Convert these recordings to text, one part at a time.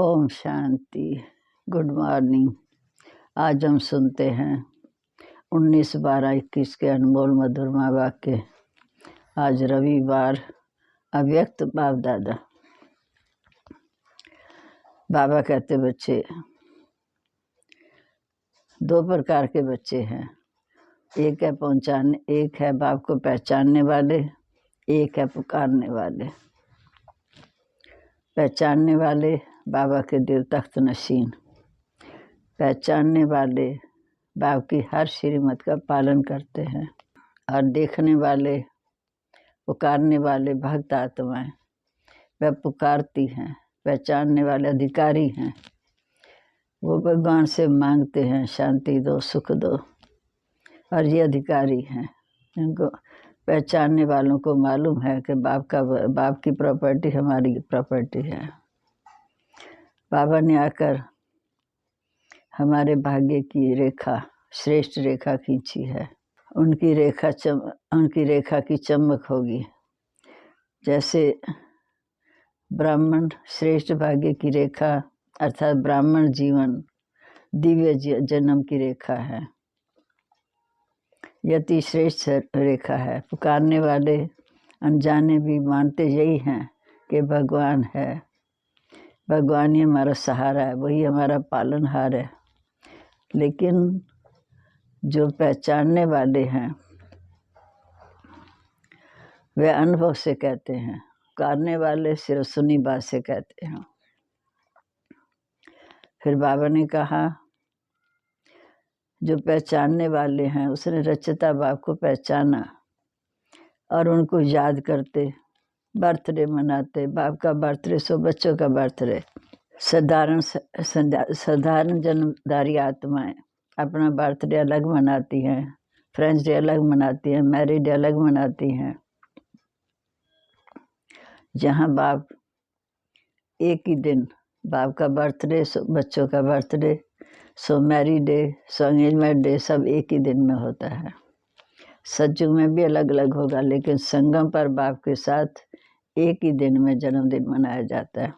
Om Shanti. Good morning. आज हम सुनते हैं 19/12/21 के अनमोल मधुरमा वाक्य। आज रविवार। अव्यक्त बाप दादा। बाबा कहते बच्चे दो प्रकार के बच्चे हैं। एक है बाप को पहचानने वाले, एक है पुकारने वाले। पहचानने वाले बाबा के दिल तख्त नशीन। पहचानने वाले बाप की हर श्रीमत का पालन करते हैं। और देखने वाले, पुकारने वाले भक्त आत्माएं, वह पुकारती हैं। पहचानने वाले अधिकारी हैं, वो भगवान से मांगते हैं शांति दो, सुख दो। और ये अधिकारी हैं, इनको पहचानने वालों को मालूम है कि बाप की प्रॉपर्टी हमारी प्रॉपर्टी है। बाबा ने आकर हमारे भाग्य की रेखा, श्रेष्ठ रेखा खींची है। उनकी रेखा की चमक होगी। जैसे ब्राह्मण श्रेष्ठ भाग्य की रेखा अर्थात ब्राह्मण जीवन दिव्य जन्म की रेखा है। यह अति श्रेष्ठ रेखा है। पुकारने वाले अनजाने भी मानते यही हैं कि भगवान है, भगवान ही हमारा सहारा है, वही हमारा पालनहार है। लेकिन जो पहचानने वाले हैं वे अनुभव से कहते हैं, पुकारने वाले सिर्फ सुनी बात से कहते हैं। फिर बाबा ने कहा जो पहचानने वाले हैं उसने रचता बाप को पहचाना और उनको याद करते, बर्थडे मनाते। बाप का बर्थडे सो बच्चों का बर्थडे। साधारण जन्मधारी आत्माएं अपना बर्थडे अलग मनाती हैं, फ्रेंड्स डे अलग मनाती हैं, मैरिज डे अलग मनाती हैं। जहाँ बाप एक ही दिन, बाप का बर्थडे सो बच्चों का बर्थडे, सो मैरिज डे, सो एंगेजमेंट डे, सब एक ही दिन में होता है। सत्युग में भी अलग अलग होगा, लेकिन संगम पर बाप के साथ एक ही दिन में जन्मदिन मनाया जाता है।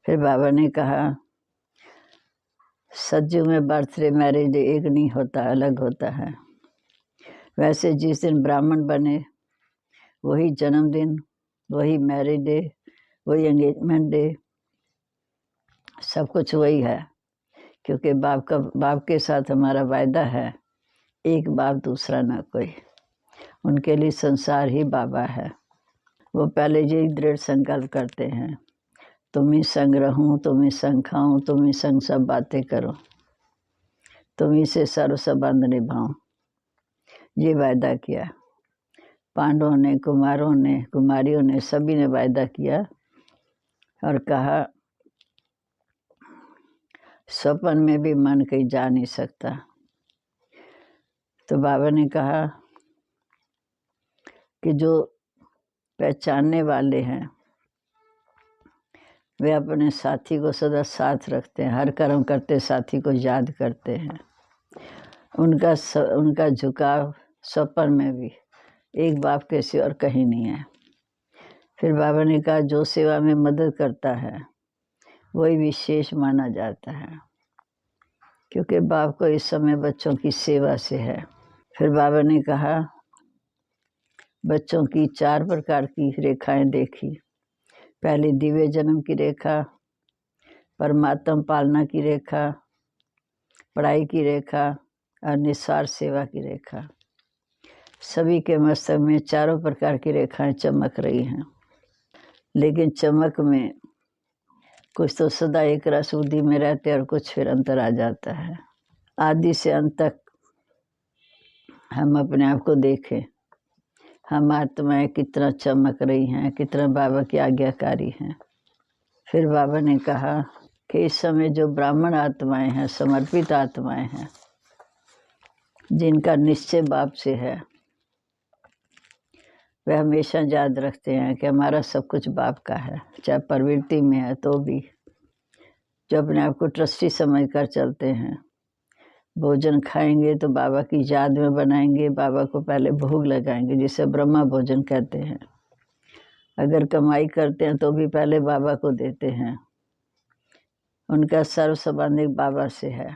फिर बाबा ने कहा सत्युग में बर्थडे मैरिज डे एक नहीं होता, अलग होता है। वैसे जिस दिन ब्राह्मण बने वही जन्मदिन, वही मैरिज डे, वही एंगेजमेंट डे, सब कुछ वही है। क्योंकि बाप के साथ हमारा वायदा है, एक बाप दूसरा ना कोई। उनके लिए संसार ही बाबा है। वो पहले यही दृढ़ संकल्प करते हैं, तुम ही संग रहूं, तुम ही संग खाऊं, तुम ही संग सब बातें करो, तुम ही से सर्व संबंध निभाऊं। ये वायदा किया। पांडवों ने, कुमारों ने, कुमारियों ने, सभी ने वायदा किया और कहा स्वप्न में भी मन कहीं जा नहीं सकता। तो बाबा ने कहा कि जो पहचानने वाले हैं वे अपने साथी को सदा साथ रखते हैं, हर कर्म करते साथी को याद करते हैं। उनका झुकाव स्वप्न में भी एक बाप के सिवा और कहीं नहीं है। फिर बाबा ने कहा जो सेवा में मदद करता है वही विशेष माना जाता है, क्योंकि बाप को इस समय बच्चों की सेवा से है। फिर बाबा ने कहा बच्चों की 4 प्रकार की रेखाएं देखी। पहली दिव्य जन्म की रेखा, परमात्मा पालना की रेखा, पढ़ाई की रेखा और निस्वार्थ सेवा की रेखा। सभी के मस्तक में चारों प्रकार की रेखाएं चमक रही हैं। लेकिन चमक में कुछ तो सदा एक रस बुद्धि में रहते और कुछ फिर अंतर आ जाता है। आदि से अंत तक हम अपने आप को देखें, हम आत्माएं कितना चमक रही हैं, कितना बाबा की आज्ञाकारी हैं। फिर बाबा ने कहा कि इस समय जो ब्राह्मण आत्माएं हैं, समर्पित आत्माएं हैं, जिनका निश्चय बाप से है, वे हमेशा याद रखते हैं कि हमारा सब कुछ बाप का है। चाहे प्रवृत्ति में है तो भी जो अपने आप को ट्रस्टी समझ कर चलते हैं, भोजन खाएंगे तो बाबा की याद में बनाएंगे, बाबा को पहले भोग लगाएंगे, जिसे ब्रह्मा भोजन कहते हैं। अगर कमाई करते हैं तो भी पहले बाबा को देते हैं। उनका सर्व संबंधित बाबा से है।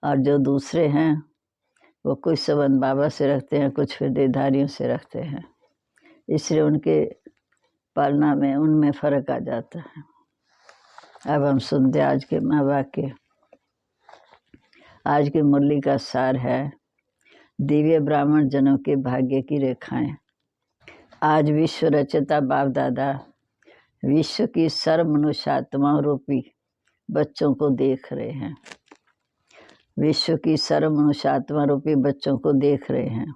और जो दूसरे हैं वो कुछ संबंध बाबा से रखते हैं, कुछ फिर देहधारियों से रखते हैं। इसलिए उनके पालना में उनमें फर्क आ जाता है। अब हम सुनते आज के माँ वाक्य। आज की मुरली का सार है दिव्य ब्राह्मण जनों के भाग्य की रेखाएं। आज विश्व रचयिता बाप दादा विश्व की सर्व मनुष्यात्मा रूपी बच्चों को देख रहे हैं। विश्व की सर्व मनुष्यात्मा रूपी बच्चों को देख रहे हैं।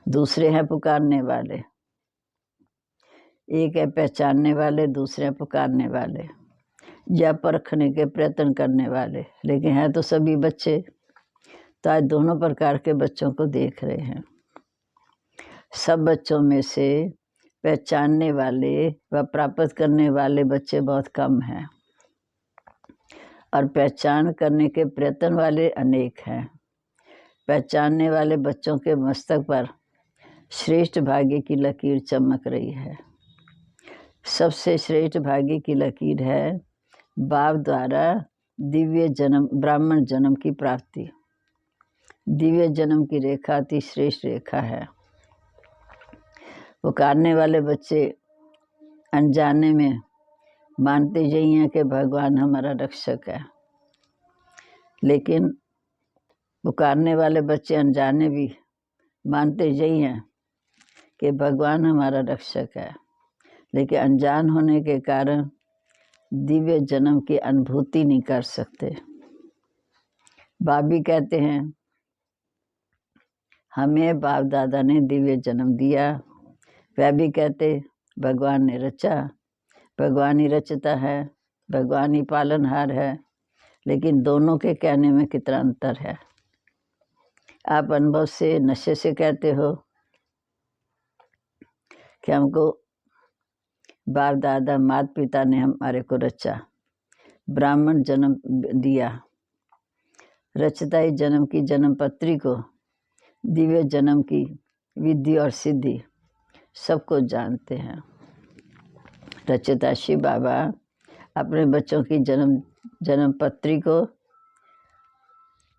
दूसरे हैं पुकारने वाले, एक है पहचानने वाले, दूसरे हैं पुकारने वाले या परखने के प्रयत्न करने वाले। लेकिन हैं तो सभी बच्चे। तो आज दोनों प्रकार के बच्चों को देख रहे हैं। सब बच्चों में से पहचानने वाले व प्राप्त करने वाले बच्चे बहुत कम हैं और पहचान करने के प्रयत्न वाले अनेक हैं। पहचानने वाले बच्चों के मस्तक पर श्रेष्ठ भाग्य की लकीर चमक रही है। सबसे श्रेष्ठ भाग्य की लकीर है बाप द्वारा दिव्य जन्म, ब्राह्मण जन्म की प्राप्ति। दिव्य जन्म की रेखा अति श्रेष्ठ रेखा है। पुकारने वाले बच्चे अनजाने में मानते यही हैं कि भगवान हमारा रक्षक है, लेकिन पुकारने वाले बच्चे अनजाने भी मानते यही हैं कि भगवान हमारा रक्षक है, लेकिन अनजान होने के कारण दिव्य जन्म की अनुभूति नहीं कर सकते। बाप भी कहते हैं हमें बाप दादा ने दिव्य जन्म दिया। वह भी कहते भगवान ने रचा, भगवान ही रचता है, भगवान ही पालनहार है। लेकिन दोनों के कहने में कितना अंतर है। आप अनुभव से, नशे से कहते हो कि हमको बाप दादा माता पिता ने हमारे को रचा, ब्राह्मण जन्म दिया। रचता ही जन्म की जन्म पत्री को, दिव्य जन्म की विधि और सिद्धि सबको जानते हैं। रचयिता शिव बाबा अपने बच्चों की जन्म पत्री को,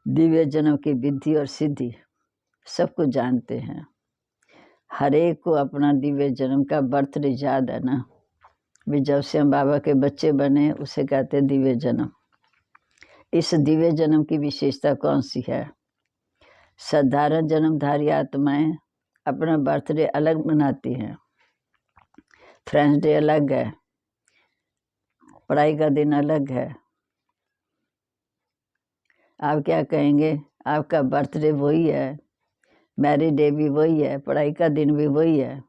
दिव्य जन्म की विधि और सिद्धि सबको जानते हैं। हर एक को अपना दिव्य जन्म का बर्थडे याद है ना। भी जब से हम बाबा के बच्चे बने उसे कहते हैं दिव्य जन्म। इस दिव्य जन्म की विशेषता कौन सी है? साधारण जन्मधारी आत्माएं अपना बर्थडे अलग मनाती हैं। फ्रेंड्स डे अलग है, पढ़ाई का दिन अलग है। आप क्या कहेंगे? आपका बर्थडे वही है, मैरिज डे भी वही है, पढ़ाई का दिन भी वही है।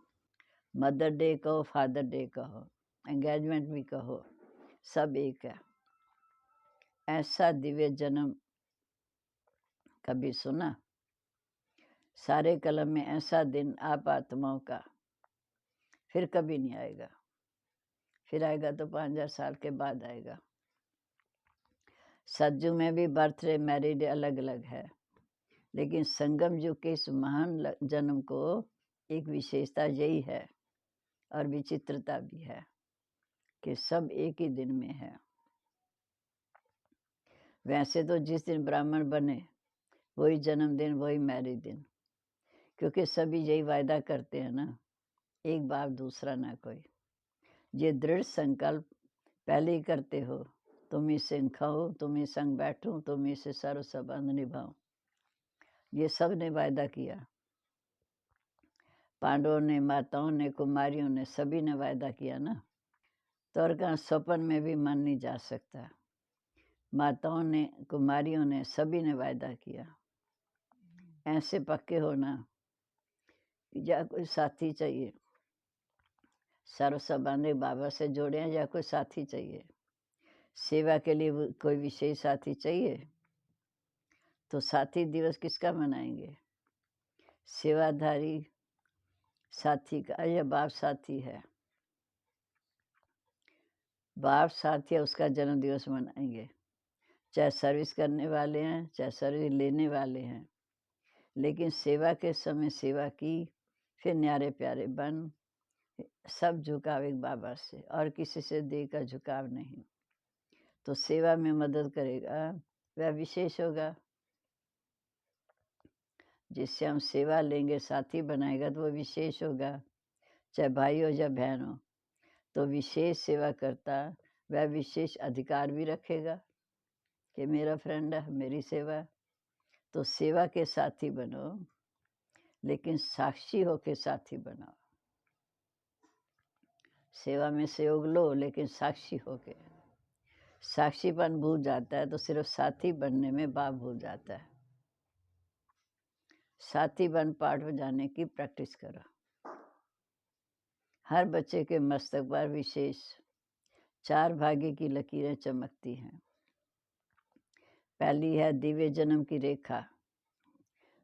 मदर डे कहो, फादर डे कहो, एंगेजमेंट भी कहो, सब एक है। ऐसा दिव्य जन्म कभी सुना? सारे कलम में ऐसा दिन आप आत्माओं का फिर कभी नहीं आएगा। फिर आएगा तो 5000 साल के बाद आएगा। सतयुग में भी बर्थडे मैरिड अलग अलग है, लेकिन संगम युग के इस महान जन्म को एक विशेषता यही है और विचित्रता भी है कि सब एक ही दिन में है। वैसे तो जिस दिन ब्राह्मण बने वही जन्मदिन, वही मैरिज दिन, क्योंकि सभी यही वायदा करते हैं ना, एक बाप दूसरा ना कोई। ये दृढ़ संकल्प पहले ही करते हो, तुम ही संग खाओ, तुम ही संग बैठो, तुम ही से सर्व संबंध निभाओ। ये सब ने वायदा किया। पांडवों ने, माताओं ने, कुमारियों ने, सभी ने वायदा किया ना। तो और कहाँ स्वप्न में भी मन नहीं जा सकता। माताओं ने, कुमारियों ने, सभी ने वायदा किया। ऐसे पक्के होना या कोई साथी चाहिए, सर्व संबंधी बाबा से जोड़े या कोई साथी चाहिए, सेवा के लिए कोई विशेष साथी चाहिए, तो साथी दिवस किसका मनाएंगे? सेवाधारी साथी का या बाप साथी है? बाप साथी है, उसका जन्म दिवस मनाएंगे। चाहे सर्विस करने वाले हैं, चाहे सर्विस लेने वाले हैं, लेकिन सेवा के समय सेवा की फिर न्यारे प्यारे बन, सब झुकाव एक बाबा से, और किसी से देह का झुकाव नहीं। तो सेवा में मदद करेगा वह विशेष होगा। जिससे हम सेवा लेंगे, साथी बनाएगा, तो वो विशेष होगा। चाहे भाई हो या बहन हो, तो विशेष सेवा करता वह विशेष अधिकार भी रखेगा कि मेरा फ्रेंड है, मेरी सेवा। तो सेवा के साथी बनो, लेकिन साक्षी होके साथी बनाओ। सेवा में सहयोग लो, लेकिन साक्षी होके। साक्षीपन भूल जाता है तो सिर्फ साथी बनने में बाप भूल जाता है। साथी बन पाठ बजाने की प्रैक्टिस करो। हर बच्चे के मस्तक पर विशेष 4 भाग्य की लकीरें चमकती हैं। पहली है दिव्य जन्म की रेखा,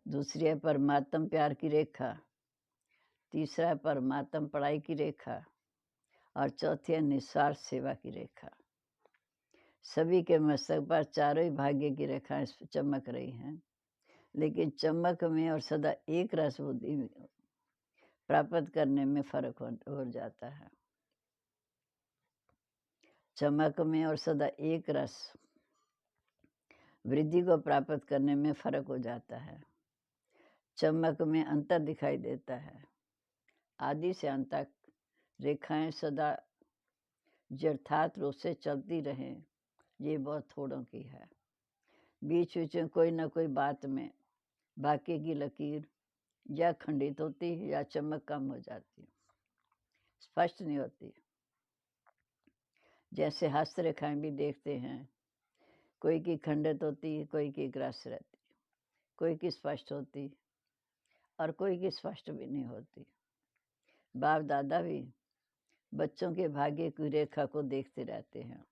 दूसरी है परमात्म प्यार की रेखा, तीसरा है परमात्म पढ़ाई की रेखा, और चौथी है निस्वार्थ सेवा की रेखा। सभी के मस्तक पर चारों ही भाग्य की रेखाएं चमक रही हैं, लेकिन चमक में और सदा एक रस बुद्धि प्राप्त करने में फर्क हो जाता है। चमक में और सदा एक रस वृद्धि को प्राप्त करने में फर्क हो जाता है। चमक में अंतर दिखाई देता है। आदि से अंत तक रेखाएं सदा यथार्थ रूप से चलती रहें, ये बहुत थोड़ों की है। बीच बीच में कोई ना कोई बात में भाग्य की लकीर या खंडित होती या चमक कम हो जाती, स्पष्ट नहीं होती। जैसे हस्तरेखाएं भी देखते हैं, कोई की खंडित होती, कोई की ग्रस्त रहती, कोई की स्पष्ट होती और कोई की स्पष्ट भी नहीं होती। बाप दादा भी बच्चों के भाग्य की रेखा को देखते रहते हैं।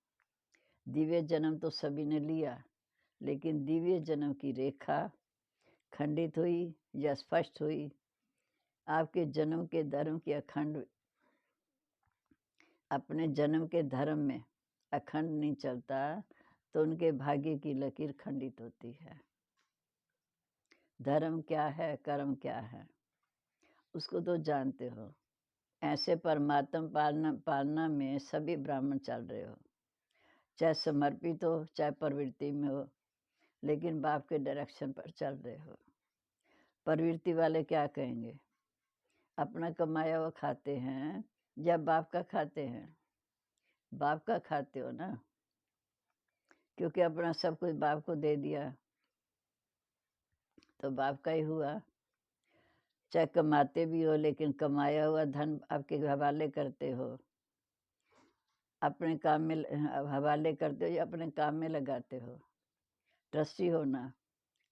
दिव्य जन्म तो सभी ने लिया, लेकिन दिव्य जन्म की रेखा खंडित हुई या स्पष्ट हुई। आपके जन्म के धर्म की अखंड, अपने जन्म के धर्म में अखंड नहीं चलता, तो उनके भाग्य की लकीर खंडित होती है। धर्म क्या है, कर्म क्या है, उसको तो जानते हो। ऐसे परमात्म पालना में सभी ब्राह्मण चल रहे हो, चाहे समर्पित हो चाहे प्रवृत्ति में हो, लेकिन बाप के डायरेक्शन पर चल रहे हो। प्रवृत्ति वाले क्या कहेंगे? अपना कमाया हुआ खाते हैं या बाप का खाते हैं? बाप का खाते हो ना, क्योंकि अपना सब कुछ बाप को दे दिया तो बाप का ही हुआ। चाहे कमाते भी हो, लेकिन कमाया हुआ धन आपके हवाले करते हो, अपने काम में हवाले करते हो या अपने काम में लगाते हो। ट्रस्टी होना,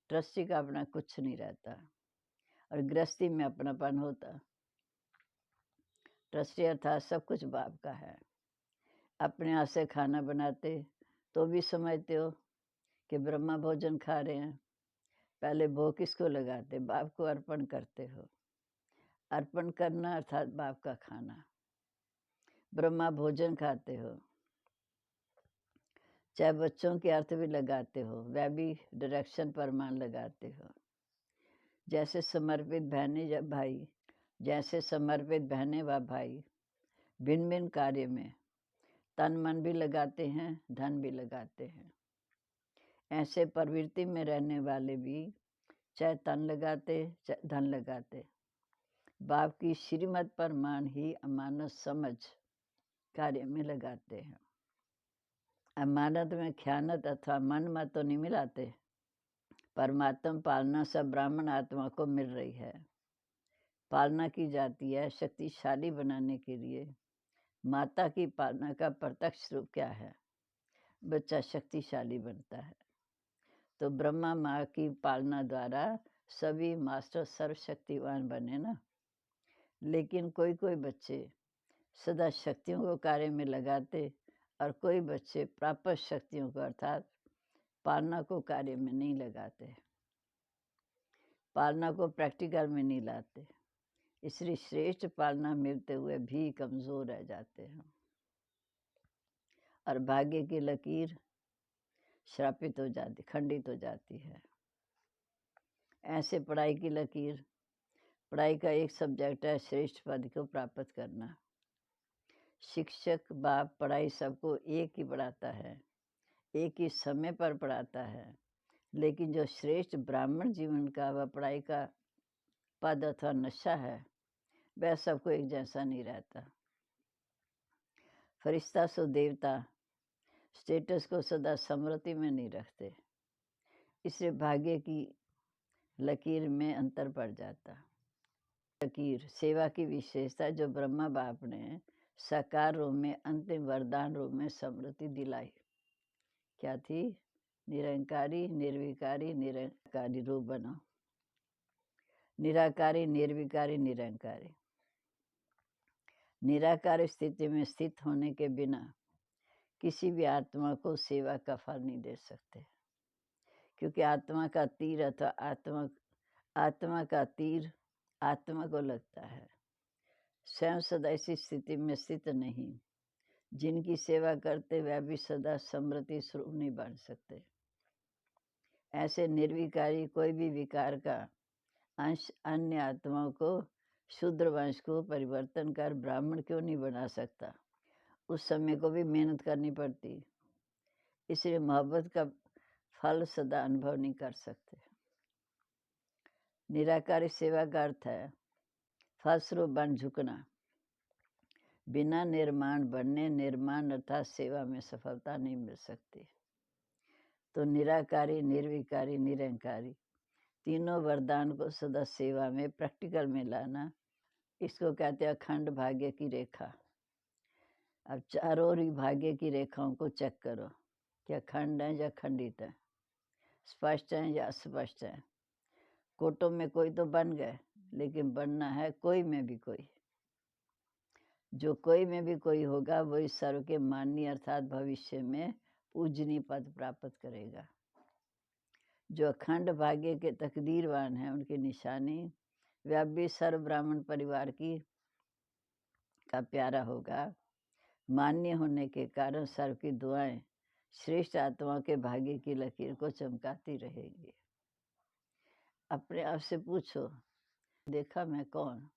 ट्रस्टी का अपना कुछ नहीं रहता, और गृहस्थी में अपनापन होता। ट्रस्टी अर्थात सब कुछ बाप का है। अपने हाथ से खाना बनाते तो भी समझते हो कि ब्रह्मा भोजन खा रहे हैं। पहले भोग किसको लगाते? बाप को अर्पण करते हो। अर्पण करना अर्थात बाप का खाना। ब्रह्मा भोजन खाते हो, चाहे बच्चों के अर्थ भी लगाते हो, वह भी डायरेक्शन परमान लगाते हो। जैसे समर्पित बहनें या भाई, जैसे समर्पित बहनें व भाई भिन्न भिन्न कार्य में तन मन भी लगाते हैं, धन भी लगाते हैं। ऐसे प्रवृत्ति में रहने वाले भी चाहे तन लगाते चाहे धन लगाते, बाप की श्रीमत पर मान ही अमानत समझ कार्य में लगाते हैं। अमानत में ख्यानत अथवा मन मत तो नहीं मिलाते। परमात्मा पालना सब ब्राह्मण आत्मा को मिल रही है। पालना की जाती है शक्तिशाली बनाने के लिए। माता की पालना का प्रत्यक्ष रूप क्या है? बच्चा शक्तिशाली बनता है। तो ब्रह्मा माँ की पालना द्वारा सभी मास्टर सर्वशक्तिवान बने ना। लेकिन कोई कोई बच्चे सदा शक्तियों को कार्य में लगाते, और कोई बच्चे प्राप्त शक्तियों को अर्थात पालना को कार्य में नहीं लगाते, पालना को प्रैक्टिकल में नहीं लाते। इसलिए श्रेष्ठ पालना मिलते हुए भी कमजोर रह जाते हैं, और भाग्य की लकीर श्रापित हो जाती, खंडित हो जाती है। ऐसे पढ़ाई की लकीर पढ़ाई का एक सब्जेक्ट है श्रेष्ठ पद को प्राप्त करना। शिक्षक बाप पढ़ाई सबको एक ही पढ़ाता है, एक ही समय पर पढ़ाता है, लेकिन जो श्रेष्ठ ब्राह्मण जीवन का वह पढ़ाई का पद अथवा नशा है वह सबको एक जैसा नहीं रहता। फरिश्ता सो देवता स्टेटस को सदा स्मृति में नहीं रखते, इसलिए भाग्य की लकीर में अंतर पड़ जाता। लकीर सेवा की विशेषता जो ब्रह्मा बाप ने साकार रूप में अंतिम वरदान रूप में स्मृति दिलाई क्या थी? निरंकारी निर्विकारी निरंकारी रूप बनो। निराकारी निर्विकारी निरंकारी। निराकार स्थिति में स्थित होने के बिना किसी भी आत्मा को सेवा का फल नहीं दे सकते, क्योंकि आत्मा का तीर अथवा आत्मा का तीर आत्मा को लगता है। स्वयं सदा ऐसी स्थिति में स्थित नहीं। जिनकी सेवा करते वह भी सदा समृद्धि स्वरूप नहीं बन सकते। ऐसे निर्विकारी कोई भी विकार का अंश अन्य आत्माओं को शूद्र वंश को परिवर्तन कर ब्राह्मण क्यों नहीं बना सकता? उस समय को भी मेहनत करनी पड़ती, इसलिए मोहब्बत का फल सदा अनुभव नहीं कर सकते। निराकारी सेवा का अर्थ है फलस्वरूप बन झुकना। बिना निर्माण बनने निर्माण अर्थात सेवा में सफलता नहीं मिल सकती। तो निराकारी निर्विकारी निरंकारी तीनों वरदान को सदा सेवा में प्रैक्टिकल में लाना, इसको कहते हैं अखंड भाग्य की रेखा। अब चारों ओर भाग्य की रेखाओं को चेक करो, क्या खंड है या खंडित है, स्पष्ट है या अस्पष्ट है। कोटों में कोई तो बन गए, लेकिन बनना है कोई में भी कोई। जो कोई में भी कोई होगा वही सर्व के माननीय अर्थात भविष्य में पूजनीय पद प्राप्त करेगा। जो अखंड भाग्य के तकदीरवान हैं उनकी निशानी वह भी सर्व ब्राह्मण परिवार की का प्यारा होगा। मान्य होने के कारण सर्व की दुआएं श्रेष्ठ आत्माओं के भाग्य की लकीर को चमकाती रहेगी। अपने आप से पूछो, देखा मैं कौन?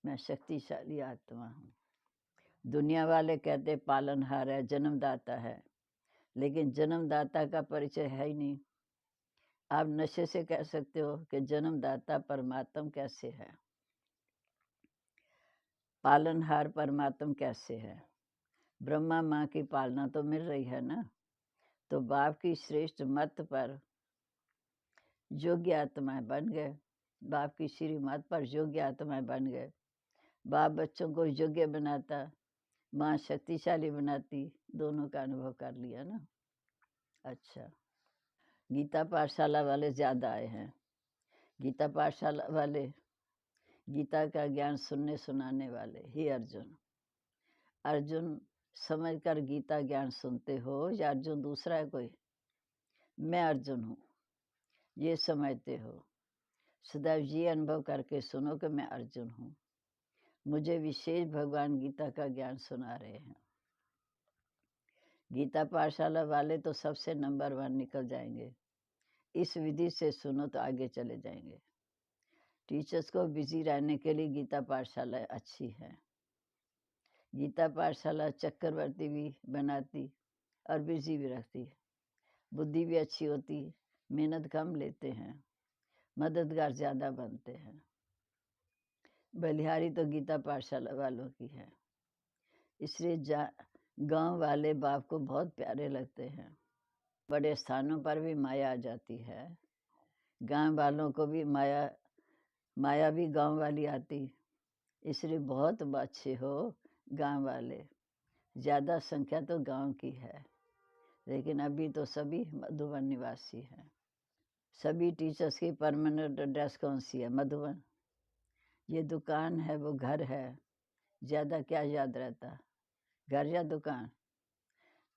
मैं शक्तिशाली आत्मा हूँ। दुनिया वाले कहते पालनहार है, जन्मदाता है, लेकिन जन्मदाता का परिचय है ही नहीं। आप नशे से कह सकते हो कि जन्मदाता परमात्मा कैसे है, पालनहार परमात्मा कैसे है? ब्रह्मा माँ की पालना तो मिल रही है ना, तो बाप की श्रेष्ठ मत पर योग्य आत्माएं बन गए। बाप की श्री मत पर योग्य आत्माएं बन गए। बाप बच्चों को योग्य बनाता, माँ शक्तिशाली बनाती, दोनों का अनुभव कर लिया ना। अच्छा, गीता पाठशाला वाले ज़्यादा आए हैं। गीता पाठशाला वाले गीता का ज्ञान सुनने सुनाने वाले ही अर्जुन। अर्जुन समझकर गीता ज्ञान सुनते हो या अर्जुन दूसरा है कोई? मैं अर्जुन हूँ ये समझते हो। सदैव ये अनुभव करके सुनो कि मैं अर्जुन हूँ। मुझे विशेष भगवान गीता का ज्ञान सुना रहे हैं। गीता पाठशाला वाले तो सबसे नंबर 1 निकल जाएंगे। इस विधि से सुनो तो आगे चले जाएंगे। टीचर्स को बिजी रहने के लिए गीता पाठशाला अच्छी है। गीता पाठशाला चक्रवर्ती भी बनाती और बिजी भी रखती। बुद्धि भी अच्छी होती, मेहनत कम लेते हैं, मददगार ज़्यादा बनते हैं। बलिहारी तो गीता पाठशाला वालों की है, इसलिए गांव वाले बाप को बहुत प्यारे लगते हैं। बड़े स्थानों पर भी माया आ जाती है, गांव वालों को भी माया भी गांव वाली आती, इसलिए बहुत अच्छे हो गांव वाले। ज़्यादा संख्या तो गांव की है, लेकिन अभी तो सभी मधुबन निवासी हैं। सभी टीचर्स की परमानेंट एड्रेस कौन सी है? मधुबन। ये दुकान है वो घर है, ज़्यादा क्या याद रहता, घर या दुकान?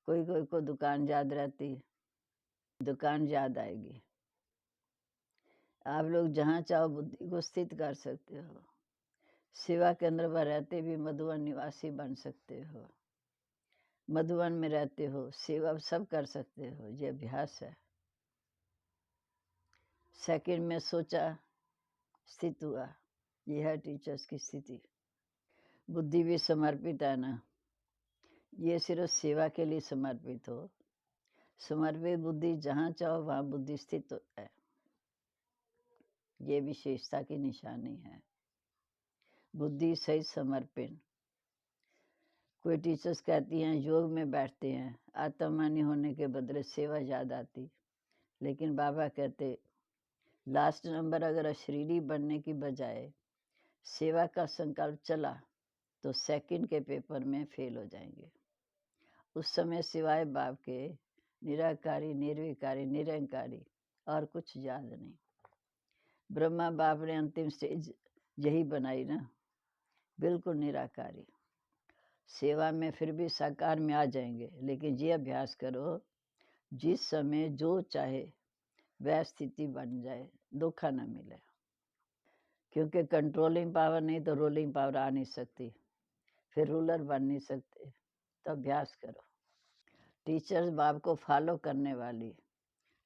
कोई कोई को दुकान याद रहती, दुकान याद आएगी। आप लोग जहाँ चाहो बुद्धि को स्थित कर सकते हो। सेवा केंद्र पर रहते भी मधुबन निवासी बन सकते हो। मधुबन में रहते हो, सेवा सब कर सकते हो, ये अभ्यास है। सेकंड में सोचा, स्थित हुआ, यह है टीचर्स की स्थिति। बुद्धि भी समर्पित है ना, ये सिर्फ सेवा के लिए समर्पित हो। समर्पित बुद्धि जहाँ चाहो वहाँ बुद्धि स्थित है, ये विशेषता की निशानी है। बुद्धि सहित समर्पण। कोई टीचर्स कहती हैं योग में बैठते हैं, आत्मानी होने के बदले सेवा याद आती, लेकिन बाबा कहते लास्ट नंबर अगर अशरीरी बनने की बजाय सेवा का संकल्प चला तो सेकंड के पेपर में फेल हो जाएंगे। उस समय सिवाय बाप के निराकारी, निर्विकारी, निरंकारी और कुछ याद नहीं। ब्रह्मा बाप ने अंतिम स्टेज यही बनाई ना, बिल्कुल निराकारी। सेवा में फिर भी साकार में आ जाएंगे, लेकिन ये अभ्यास करो जिस समय जो चाहे वह स्थिति बन जाए, धोखा न मिले। क्योंकि कंट्रोलिंग पावर नहीं तो रूलिंग पावर आ नहीं सकती, फिर रूलर बन नहीं सकते। तो अभ्यास करो। टीचर्स बाप को फॉलो करने वाली,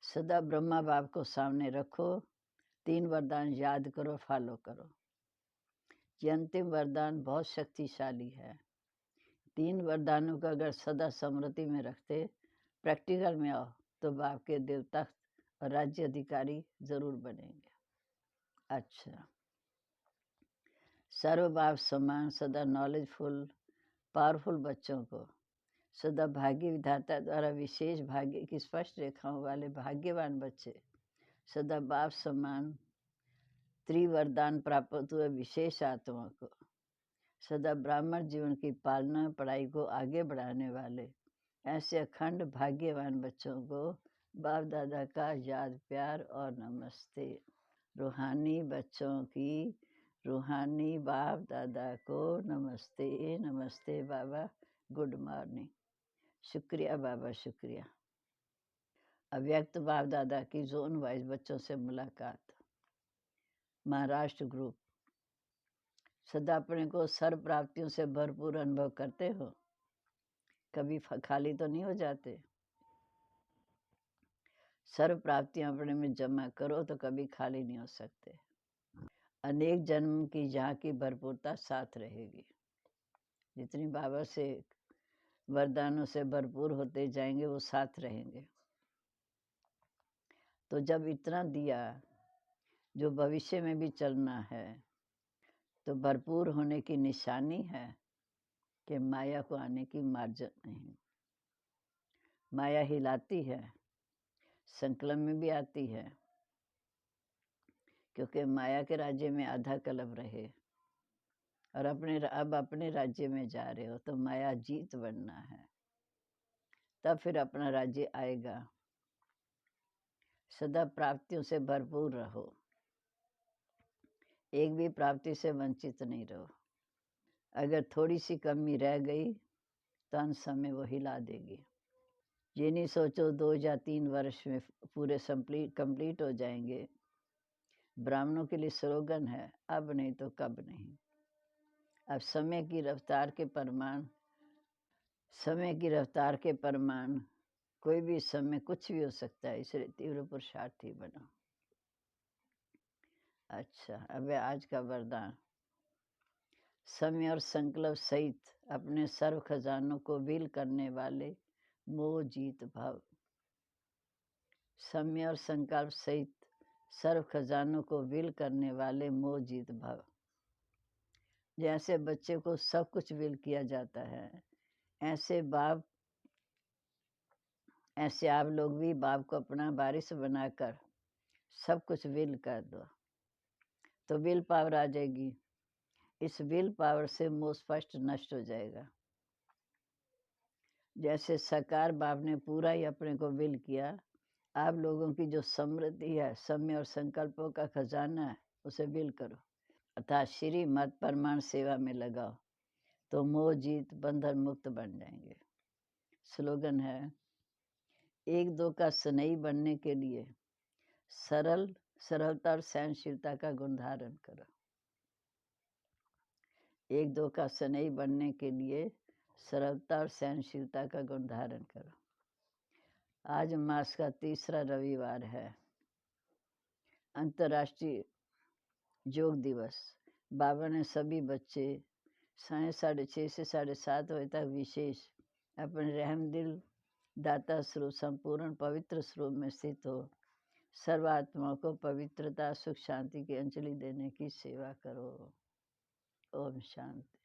सदा ब्रह्मा बाप को सामने रखो, 3 वरदान याद करो, फॉलो करो। ये अंतिम वरदान बहुत शक्तिशाली है। 3 वरदानों को अगर सदा स्मृति में रखते, प्रैक्टिकल में आओ तो बाप के देवता और राज्य अधिकारी जरूर बनेंगे। अच्छा, सर्व बाप समान, सदा नॉलेजफुल, पावरफुल बच्चों को सदा भाग्य विधाता द्वारा विशेष भाग्य की स्पष्ट रेखाओं वाले भाग्यवान बच्चे, सदा बाप समान त्रिवरदान प्राप्त हुए विशेष आत्मा को, सदा ब्राह्मण जीवन की पालना पढ़ाई को आगे बढ़ाने वाले ऐसे अखंड भाग्यवान बच्चों को बाप दादा का याद, प्यार और नमस्ते। रूहानी बच्चों की रूहानी बाप दादा को नमस्ते। नमस्ते बाबा, गुड मॉर्निंग। शुक्रिया बाबा, शुक्रिया। अव्यक्त बाप दादा की जोन वाइज बच्चों से मुलाकात। महाराष्ट्र ग्रुप। सदा अपने को सर्व प्राप्तियों से भरपूर अनुभव करते हो, कभी खाली तो नहीं हो जाते। सर्व प्राप्तियां अपने में जमा करो तो कभी खाली नहीं हो सकते। अनेक जन्म की जहाँ की भरपूरता साथ रहेगी। जितनी बाबा से वरदानों से भरपूर होते जाएंगे वो साथ रहेंगे। तो जब इतना दिया जो भविष्य में भी चलना है, तो भरपूर होने की निशानी है कि माया को आने की मार्जन नहीं। माया हिलाती है, संकल्प में भी आती है, क्योंकि माया के राज्य में आधा कल्प रहे और अब अपने राज्य में जा रहे हो, तो माया जीत बनना है, तब फिर अपना राज्य आएगा। सदा प्राप्तियों से भरपूर रहो, एक भी प्राप्ति से वंचित नहीं रहो। अगर थोड़ी सी कमी रह गई तो अंत समय वो हिला देगी। ये नहीं सोचो 2 या 3 वर्ष में पूरे कंप्लीट हो जाएंगे। ब्राह्मणों के लिए स्लोगन है, अब नहीं तो कब नहीं। अब समय की रफ्तार के प्रमाण कोई भी समय कुछ भी हो सकता है, इसलिए तीव्र पुरुषार्थी बनो। अच्छा, अब आज का वरदान। समय और संकल्प सहित अपने सर्व खजानों को विल करने वाले मोह जीत भाव। समय और संकल्प सहित सर्व खजानों को विल करने वाले मोह जीत भाव। जैसे बच्चे को सब कुछ विल किया जाता है, ऐसे आप लोग भी बाप को अपना वारिस बनाकर सब कुछ विल कर दो, तो विल पावर आ जाएगी। इस विल पावर से मोह स्पष्ट नष्ट हो जाएगा। जैसे साकार बाप ने पूरा ही अपने को विल किया, आप लोगों की जो समृद्धि है, समय और संकल्पों का खजाना है, उसे विल करो, अर्थात श्री मत प्रमाण सेवा में लगाओ, तो मोह जीत बंधन मुक्त बन जाएंगे। स्लोगन है, 1-2 का स्नेही बनने के लिए सरलता और सहनशीलता का गुण धारण करो। 1-2 का स्नेही बनने के लिए सरलता और सहनशीलता का गुण धारण करो। आज मास का 3रा रविवार है, अंतर्राष्ट्रीय योग दिवस। बाबा ने सभी बच्चे 6:30 से 7:30 बजे तक विशेष अपने रहम दिल दाता स्वरूप संपूर्ण पवित्र स्वरूप में स्थित हो सर्वात्मा को पवित्रता सुख शांति की अंजलि देने की सेवा करो। ओम शांति।